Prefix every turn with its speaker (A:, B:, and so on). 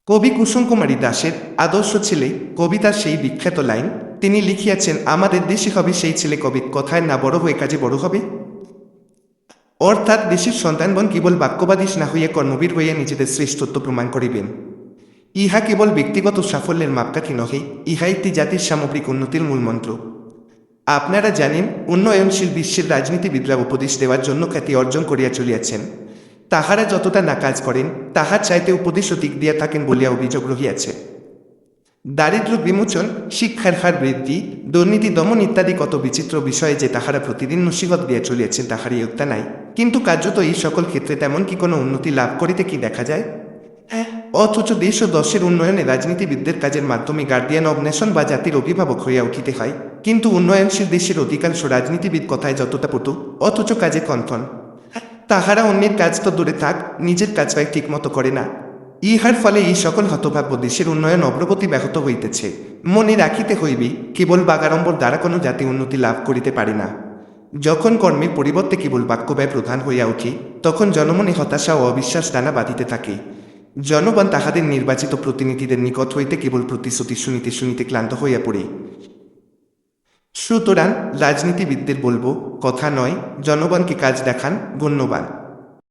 A: কবি কুসুম কুমারী দাসের আদর্শ ছেলে কবিতার সেই বিখ্যাত লাইন তিনি লিখিয়াছেন, আমাদের দেশে হবে সেই ছেলে কবি কথায় না বড় হয়ে কাজে বড় হবে। অর্থাৎ দেশের সন্তানগণ কেবল বাক্যবাদীশ না হইয়া কর্মবীর হইয়া নিজেদের শ্রেষ্ঠত্ব প্রমাণ করিবেন। ইহা কেবল ব্যক্তিগত সাফল্যের মাপকাঠি নহে, ইহা একটি জাতির সামগ্রিক উন্নতির মূলমন্ত্র। আপনারা জানেন, উন্নয়নশীল বিশ্বের রাজনীতিবিদরা উপদেশ দেওয়ার জন্য খ্যাতি অর্জন করিয়া চলিয়াছেন। তাহারা যতটা না কাজ করেন, তাহার চাইতে উপদেশ অধিক দিয়া থাকেন বলিয়া অভিযোগ রহিয়াছে। দারিদ্র্য বিমোচন, শিক্ষার হার বৃদ্ধি, দুর্নীতি দমন ইত্যাদি কত বিচিত্র বিষয়ে যে তাহারা প্রতিদিন নসিহত দিয়া চলিয়াছেন তাহারই ইয়ত্তা নাই, কিন্তু কার্যত এই সকল ক্ষেত্রে তেমন কি কোনো উন্নতি লাভ করিতে কি দেখা যায়? অথচ দেশ ও দশের উন্নয়নে রাজনীতিবিদদের কাজের মাধ্যমে গার্ডিয়ান অব নেশন বা জাতির অভিভাবক হইয়া উঠিতে হয়। কিন্তু উন্নয়নশীল দেশের অধিকাংশ রাজনীতিবিদ কথায় যতটা পটু, অথচ কাজে কণ্ঠন। তাহারা অন্যের কাজ তো দূরে থাক, নিজের কাজটাই ঠিকমতো করে না। ইহার ফলে এই সকল হতভাগ্য দেশের উন্নয়ন অগ্রগতি ব্যাহত হইতেছে। মনে রাখিতে হইবে, কেবল বাগাড়ম্বর দ্বারা কোনো জাতি উন্নতি লাভ করিতে পারে না। যখন কর্মের পরিবর্তে কেবল বাক্যব্যয় প্রধান হইয়া ওঠে, তখন জনমনে হতাশা ও অবিশ্বাস টানা বাঁধিতে থাকে। জনগণ তাহাদের নির্বাচিত প্রতিনিধিদের নিকট হইতে কেবল প্রতিশ্রুতি শুনিতে শুনিতে ক্লান্ত হইয়া পড়ে। সুতরাং রাজনীতিবিদদের বলবো, কথা নয়, জনগণকে কাজ দেখান। ধন্যবাদ।